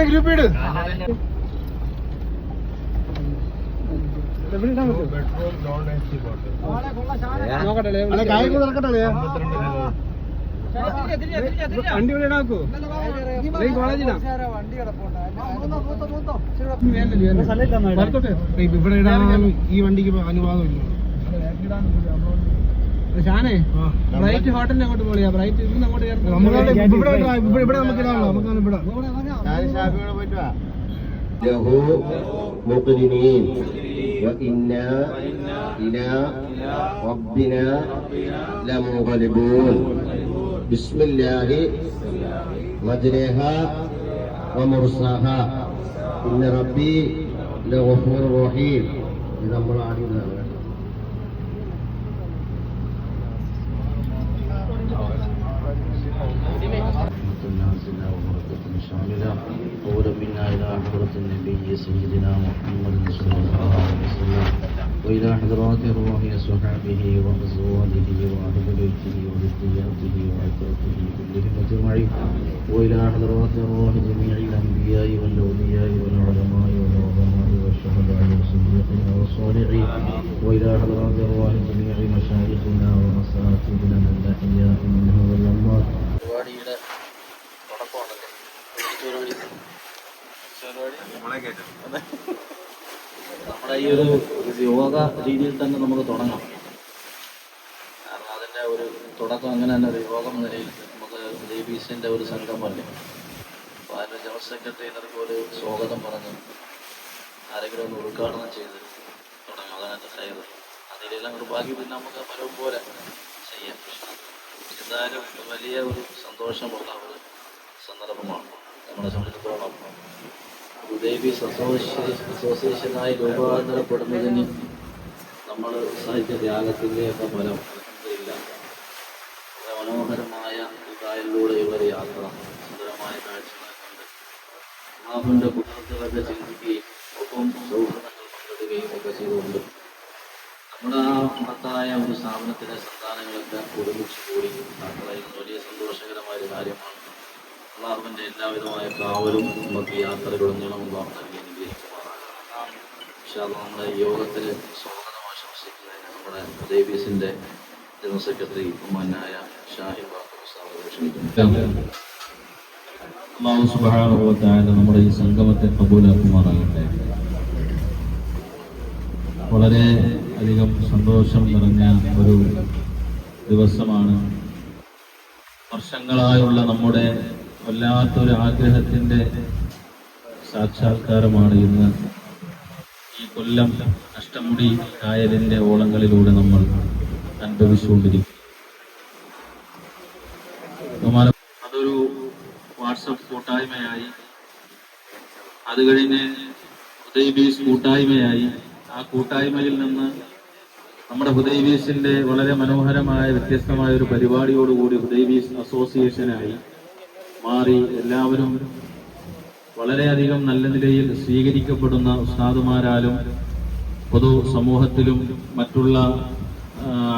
Group ഇട്. വണ്ടി ഇവിടെ ഇടാക്കോ? കോളേജിലാ ഇവിടെ ഇടാൻ ഈ വണ്ടിക്ക് അനുവാദമില്ല. ഷാനേ ബ്രൈറ്റ് ഹോട്ടലിന് അങ്ങോട്ട് പോളിയാ. ബ്രൈറ്റ് ഇവിടുന്ന് അങ്ങോട്ട് ഇവിടെ നമുക്ക് ഇടാമല്ലോ. നമുക്കാണ് ഇവിടെ له مقرنين وإنا إلى ربنا لمنقلبون بسم الله مجريها ومرساها إن ربي لغفور رحيم. إذا مرادنا وربنا إلى حضرة النبي سيدنا محمد صلى الله عليه وسلم وإلى حضرات روح صحابه وأزواجه وأهل بيته وذرياته وعترته كلهم أجمعين وإلى حضرات روح جميع الأنبياء والأولياء والعلماء والعظماء والشهداء والصديقين والصالحين وإلى حضرات روح جميع مشايخنا وأساتذتنا الأحياء منهم والأموات. നമ്മുടെ ഈ ഒരു യോഗ രീതിയിൽ തന്നെ നമുക്ക് തുടങ്ങാം. കാരണം അതിൻ്റെ ഒരു തുടക്കം അങ്ങനെ തന്നെ ഒരു യോഗം നിലയിൽ നമുക്ക് ദേവീസിൻ്റെ ഒരു സംഗമല്ലേ. അപ്പോൾ അതിൻ്റെ ജനറൽ സെക്രട്ടറിക്ക് ഒരു സ്വാഗതം പറഞ്ഞ് ആരെങ്കിലും ഒന്ന് ഉദ്ഘാടനം ചെയ്ത് തുടങ്ങാം. അതാണ് എൻ്റെ സൈഡ്. അതിലെല്ലാം ഒരു ബാക്കി പിന്നെ നമുക്ക് പലവും പോലെ ചെയ്യാം. എന്തായാലും വലിയ ഒരു സന്തോഷമുള്ള ഒരു സന്ദർഭമാണ് നമ്മളെ സംബന്ധിച്ചിടത്തോളം. ദേവീസ് അസോസിയേഷനായി രൂപാന്തരപ്പെടുന്നതിന് നമ്മൾ സാഹിത്യ ത്യാഗത്തിൻ്റെയൊക്കെ ഫലം ഇല്ല. മനോഹരമായ കായലിലൂടെയുള്ള ഒരു യാത്ര, സുന്ദരമായ കാഴ്ചകളെ കണ്ട് അള്ളാഹുവിൻ്റെ കുടുംബത്തിലൊക്കെ ചിന്തിക്കുകയും ഒപ്പം സൗഹൃദങ്ങൾ പങ്കിടുകയും ഒക്കെ ചെയ്തുകൊണ്ട് നമ്മുടെ ആ മഹത്തായ ഒരു സ്ഥാപനത്തിലെ സന്താനങ്ങളൊക്കെ ഒരുമിച്ച് കൂടി യാത്ര ചെയ്യുന്ന വലിയ സന്തോഷകരമായ ഒരു കാര്യമാണ്. അള്ളാഹുവിൻ്റെ എല്ലാവിധമായ കാവലും നമുക്ക് യാത്രകളുടനീളം അള്ളാഹു നൽകി അനുഗ്രഹിക്കുമാറാകാം. പക്ഷേ അത് നമ്മുടെ യോഗത്തിൽ സ്വാഗതം ആശംസിക്കുന്നതിന് നമ്മുടെ ദേവീസിൻ്റെ ജനറൽ സെക്രട്ടറി ബഹുമാനായ ഷാഹിബ് അല്ലാഹു സുബ്ഹാനഹു വ തആല നമ്മുടെ ഈ സംഗമത്തെ കബൂലാക്കുമാറാകട്ടെ. വളരെ അധികം സന്തോഷം നിറഞ്ഞ ഒരു ദിവസമാണ്. വർഷങ്ങളായുള്ള നമ്മുടെ വല്ലാത്തൊരു ആഗ്രഹത്തിൻ്റെ സാക്ഷാത്കാരമാണ് ഇന്ന് ഈ കൊല്ലം അഷ്ടമുടി കായലിൻ്റെ ഓളങ്ങളിലൂടെ നമ്മൾ അനുഭവിച്ചുകൊണ്ടിരിക്കും. അതൊരു വാട്സപ്പ് കൂട്ടായ്മയായി, അത് കഴിഞ്ഞ് ഹുദൈബീസ് കൂട്ടായ്മയായി, ആ കൂട്ടായ്മയിൽ നിന്ന് നമ്മുടെ ഹുദൈബീസിന്റെ വളരെ മനോഹരമായ വ്യത്യസ്തമായ ഒരു പരിപാടിയോടുകൂടി ഹുദൈബീസ് അസോസിയേഷനായി മാറി. എല്ലാവരും വളരെയധികം നല്ല നിലയിൽ സ്വീകരിക്കപ്പെടുന്ന ഉസ്താദുമാരാലും പൊതു സമൂഹത്തിലും മറ്റുള്ള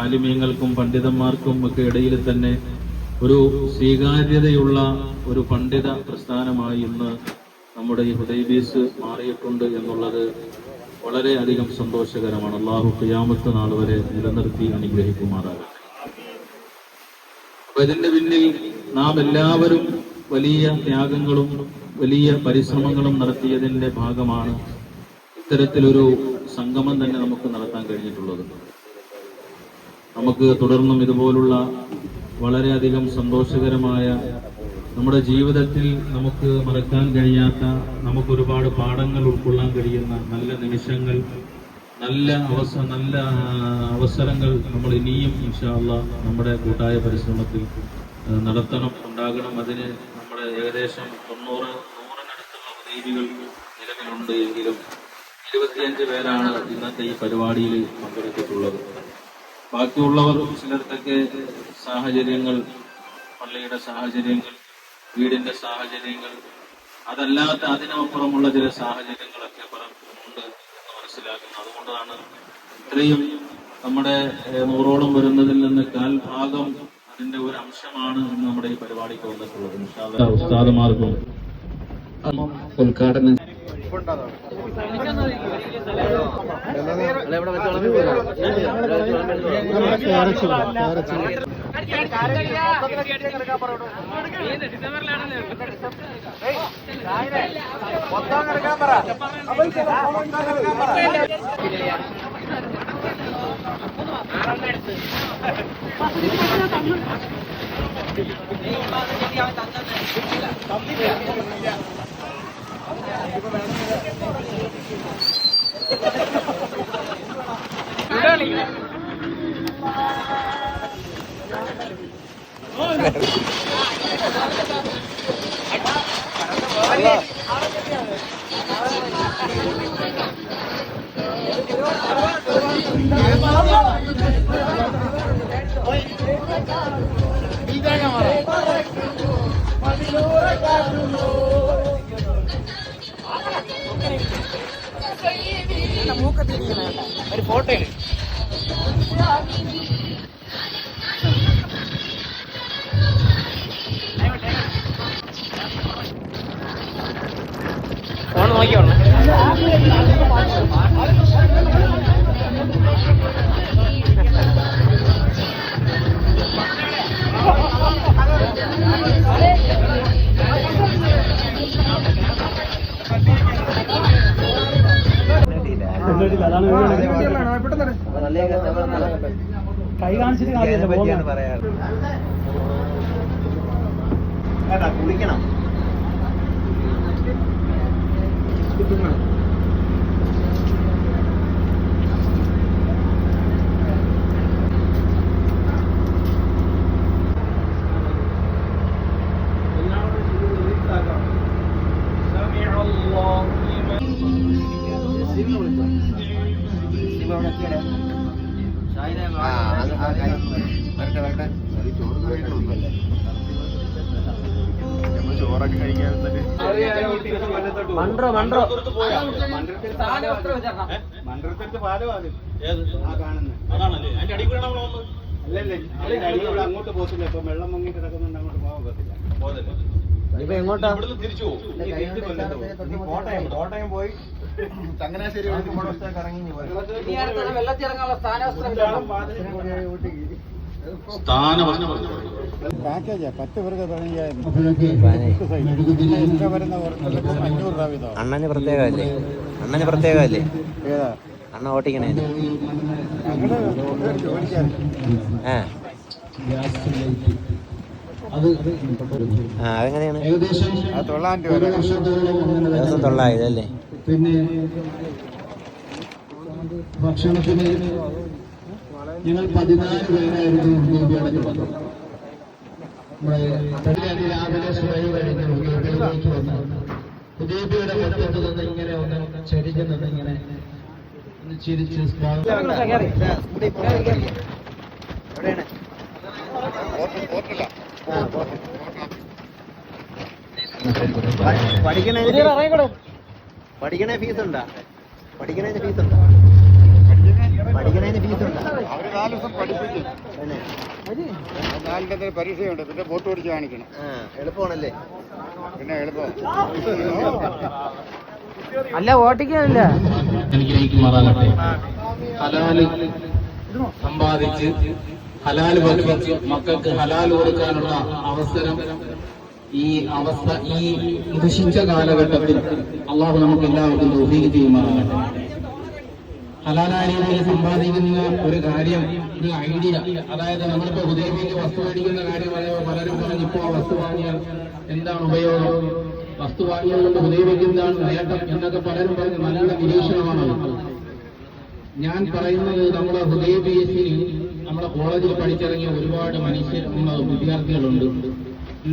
ആലിമീങ്ങൾക്കും പണ്ഡിതന്മാർക്കും ഒക്കെ ഇടയിൽ തന്നെ ഒരു സ്വീകാര്യതയുള്ള ഒരു പണ്ഡിത പ്രസ്ഥാനമായി ഇന്ന് നമ്മുടെ ഈ ഹുദൈബീസ് മാറിയിട്ടുണ്ട് എന്നുള്ളത് വളരെ അധികം സന്തോഷകരമാണ്. അല്ലാഹു ഖിയാമത്ത് നാൾ വരെ നിലനിർത്തി അനുഗ്രഹിക്കുമാറാകട്ടെ. അപ്പൊ ഇതിന്റെ പിന്നിൽ നാം എല്ലാവരും വലിയ ത്യാഗങ്ങളും വലിയ പരിശ്രമങ്ങളും നടത്തിയതിന്റെ ഭാഗമാണ് ഇത്തരത്തിലൊരു സംഗമം തന്നെ നമുക്ക് നടത്താൻ കഴിഞ്ഞിട്ടുള്ളത്. നമുക്ക് തുടർന്നും ഇതുപോലുള്ള വളരെയധികം സന്തോഷകരമായ, നമ്മുടെ ജീവിതത്തിൽ നമുക്ക് മറക്കാൻ കഴിയാത്ത, നമുക്കൊരുപാട് പാഠങ്ങൾ ഉൾക്കൊള്ളാൻ കഴിയുന്ന നല്ല നിമിഷങ്ങൾ, നല്ല അവസരങ്ങൾ നമ്മൾ ഇനിയും ഇൻഷാ അല്ലാഹ് നമ്മുടെ കൂട്ടായ പരിശ്രമത്തിൽ നടത്തണം, ഉണ്ടാകണം. അതിന് നമ്മുടെ ഏകദേശം 100-നടുത്തുള്ള ഹുദൈബികൾ നിലവിലുണ്ട് എങ്കിലും 25 പേരാണ് ഇന്നത്തെ ഈ പരിപാടിയിൽ പങ്കെടുത്തിട്ടുള്ളത്. ബാക്കിയുള്ളവർ ചിലർക്കൊക്കെ സാഹചര്യങ്ങൾ, പള്ളിയുടെ സാഹചര്യങ്ങൾ, വീടിന്റെ സാഹചര്യങ്ങൾ, അതല്ലാത്ത അതിനപ്പുറമുള്ള ചില സാഹചര്യങ്ങളൊക്കെ ഉണ്ട് എന്ന് മനസ്സിലാക്കുന്നു. അതുകൊണ്ടാണ് ഇത്രയും നമ്മുടെ 100ഓളം വരുന്നതിൽ നിന്ന് കാൽഭാഗം അതിന്റെ ഒരു അംശമാണ് ഇന്ന് നമ്മുടെ ഈ പരിപാടിക്ക് വന്നിട്ടുള്ളത്. ഉസ്താദുമാർക്കും ഉദ്ഘാടനം ഒരു ഫോട്ടോ ഫോൺ നോക്കിയോളെ. കൈ കാണിച്ചിട്ട് കുളിക്കണം. ചോറൊക്കെ കഴിക്കാൻ മൺട്രോ മൺട്രോ മൺട്രത്തിന്റെ പാലം അല്ലല്ലേ അങ്ങോട്ട് പോകത്തില്ല. ഇപ്പൊ വെള്ളം മുങ്ങി കിടക്കുന്നുണ്ട്, അങ്ങോട്ട് പോകാൻ പറ്റില്ല. ഇപ്പൊ എങ്ങോട്ടാ തിരിച്ചു പോകും? കോട്ടയം പോയി ചങ്ങനാശ്ശേരി ഇറങ്ങി വെള്ളത്തിറങ്ങാനുള്ള പാക്കേജാ 10 പേർക്ക് തുടങ്ങിയായിരുന്നു. വരുന്ന 500 രൂപ വീതം. അണ്ണന് പ്രത്യേകമല്ലേ? അണ്ണന് പ്രത്യേകമല്ലേ? ഏതാ അണ്ണ ഓട്ടിക്കണേ? ഞങ്ങള് അതെങ്ങനെയാണ്? അത് 900 രൂപ ദിവസം 900 അല്ലേ? പിന്നെ ഭക്ഷണത്തിന് ഞങ്ങൾ 14 പേരായിരുന്നു ഹുദൈബിയയിലേക്ക് വന്നത്. രാവിലെ സുബഹി കഴിഞ്ഞ് ഹുദൈബിയയിലേക്ക് വന്നു. ഹുദൈബിയയുടെ മുറ്റത്ത് നിന്ന് ഇങ്ങനെ ഒന്ന് ചരിഞ്ഞ് നിന്ന് ഇങ്ങനെ ചിരിച്ച് പഠിക്കണേ ഫീസ് ഉണ്ടോ? പഠിക്കണേന് ഫീസ് ഉണ്ടോ? പഠിക്കണേന് ഫീസ് ഉണ്ടോ? അവര് 4 ദിവസം പഠിപ്പിക്കും. 4 പരീക്ഷയുണ്ട്, പിന്നെ ബോട്ട് ഓടിച്ച് കാണിക്കണം. എളുപ്പമാണല്ലേ? പിന്നെ എളുപ്പം അല്ല, ഓട്ടിക്കാനല്ല. അനുഗ്രഹിക്കുമാറാകട്ടെ. ഹലാല് സമ്പാദിച്ച് ഹലാല് ഭക്ഷിച്ച് മക്കൾക്ക് ഹലാല് കൊടുക്കാനുള്ള അവസരം, ഈ അവസ്ഥ ഈ ദുഷിച്ച കാലഘട്ടത്തിൽ അള്ളാഹു നമുക്ക് എല്ലാവർക്കും തൗഫീഖ് ചെയ്യുമാറാകട്ടെ. ഹലാലായ രീതിയിൽ സമ്പാദിക്കുന്ന ഒരു കാര്യം, ഒരു ഐഡിയ, അതായത് നമ്മളിപ്പോ ഹുദൈബിയയ്ക്ക് വസ്തു മേടിക്കുന്ന കാര്യം പലരും പറഞ്ഞു, ഇപ്പോ വസ്തു വാങ്ങിയാൽ എന്താണ് ഉപയോഗം, വസ്തു വാങ്ങിയത് കൊണ്ട് ഹുദൈബിയയ്ക്ക് എന്താണ് നേട്ടം എന്നൊക്കെ പലരും പറഞ്ഞു. നല്ല നിരീക്ഷണമാണ്. ഞാൻ പറയുന്നത്, നമ്മുടെ ഹുദൈബിയയിൽ നമ്മുടെ കോളേജിൽ പഠിച്ചിറങ്ങിയ ഒരുപാട് വിദ്യാർത്ഥികളുണ്ട്.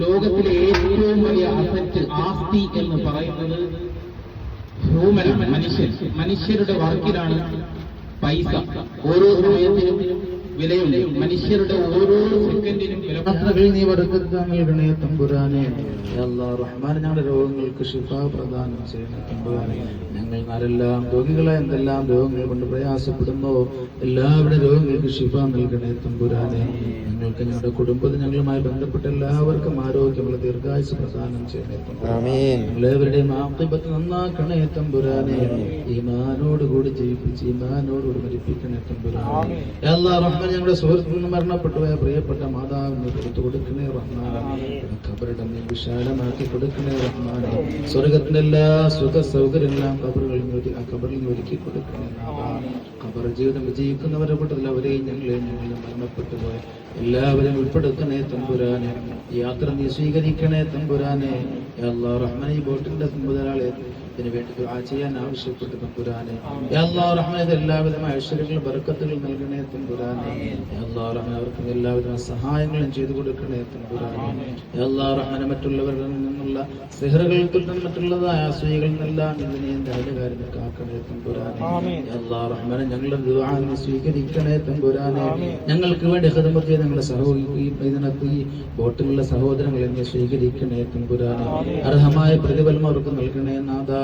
ലോകത്തിലെ ഏറ്റവും വലിയ അസറ്റ്, ആസ്തി എന്ന് പറയുന്നത് മനുഷ്യരുടെ വർക്കിലാണ് പൈസ. ഓരോ സമയത്തിലും വിലയുണ്ട്. മനുഷ്യരുടെ ഓരോ സെക്കൻഡിനും വില. യാത്രകൾ നീ ബർക്കത്ത് നൽകണേ തമ്പുരാനെ. യാ അല്ലാഹ് റഹ്മാൻ, ഞങ്ങളുടെ രോഗങ്ങൾക്ക് ശിഫ പ്രദാനം ചെയ്യണേ തമ്പുരാനെ. ഞങ്ങൾ ആരെല്ലാം രോഗികളെ എന്തെല്ലാം രോഗങ്ങൾ കൊണ്ട് പ്രയാസപ്പെടുന്നോ എല്ലാവരുടെ രോഗങ്ങൾക്ക് ശിഫ നൽകണേ തമ്പുരാനെ. ഞങ്ങൾക്ക് ഞങ്ങളുടെ കുടുംബത്തിൽ ഞങ്ങളുമായി ബന്ധപ്പെട്ട എല്ലാവർക്കും ആരോഗ്യമുള്ള ദീർഘായുസ് പ്രദാനം ചെയ്യണേ തമ്പുരാനെ. എല്ലാവരുടെയും ആഖിബത്ത് നന്നാക്കണേ തമ്പുരാനെ. ഈമാനോട് കൂടി ജീവിപ്പിച്ച് ഈമാനോട് മരിപ്പിക്കണേ തമ്പുരാനെ. യാ അല്ലാഹ് റഹ്മാൻ, ഞങ്ങളുടെ സുഹൃത്തിൽ നിന്ന് മരണപ്പെട്ടുപോയ പ്രിയപ്പെട്ട മാതാവിനെ കൊടുത്തു കൊടുക്കണേ റഹ്മാനെ. ഖബറിടം നീ വിശാലമാക്കി കൊടുക്കണേ റഹ്മാനെ. സ്വർഗത്തിന്റെ എല്ലാ സുഖ സൗകര്യമെല്ലാം ഖബറിൽ ഒരുക്കി കൊടുക്കണേ. ഖബർ ജീവിതം വിജയിക്കുന്നവരെ കൂട്ടത്തിൽ അവരെയും ഞങ്ങളെയും മരണപ്പെട്ടു പോയ എല്ലാവരും ഉൾപ്പെടുത്തണേ തമ്പുരാനെ. യാത്ര നീ സ്വീകരിക്കണേ തമ്പുരാനെ. യാ അല്ലാഹ് റഹ്മാൻ, ഈ ബോട്ടിന്റെ മുതലാളി ഇതിനുവേണ്ടി ദുആ ചെയ്യാൻ ആവശ്യപ്പെട്ടു തമ്പുരാനെ. യാ അല്ലാഹ് റഹ്മാൻ, എല്ലാവിധമായ ഐശ്വര്യങ്ങളും ബർക്കത്തുകൾ നൽകണേ തമ്പുരാനെ. യാ അല്ലാഹ് റഹ്മാൻ, അവർക്ക് എല്ലാവിധ സഹായങ്ങളും ചെയ്തു കൊടുക്കണേ തമ്പുരാനെ. യാ അല്ലാഹ് റഹ്മാൻ, മറ്റുള്ളവരിൽ നിന്നുള്ള സിഹറുകൾക്കും മറ്റുള്ളതായ അസൂയകളിൽ നിന്നെല്ലാം ഇതിനെ ധൈര്യകാരനെ കാക്കണേ തമ്പുരാനെ. യാ അല്ലാഹ് റഹ്മാൻ, ഞങ്ങളുടെ ദുആ നീ സ്വീകരിക്കണേ തമ്പുരാനെ. ഞങ്ങൾക്ക് വേണ്ടി ഖിദ്മത്ത് ചെയ്ത ഞങ്ങളുടെ ഇതിനകത്ത് ഈ ബോട്ടിലുള്ള സഹോദരങ്ങളെ നീ സ്വീകരിക്കണേ തമ്പുരാനെ. അർഹമായ പ്രതിഫലം അവർക്ക് നൽകണേ നാഥാ.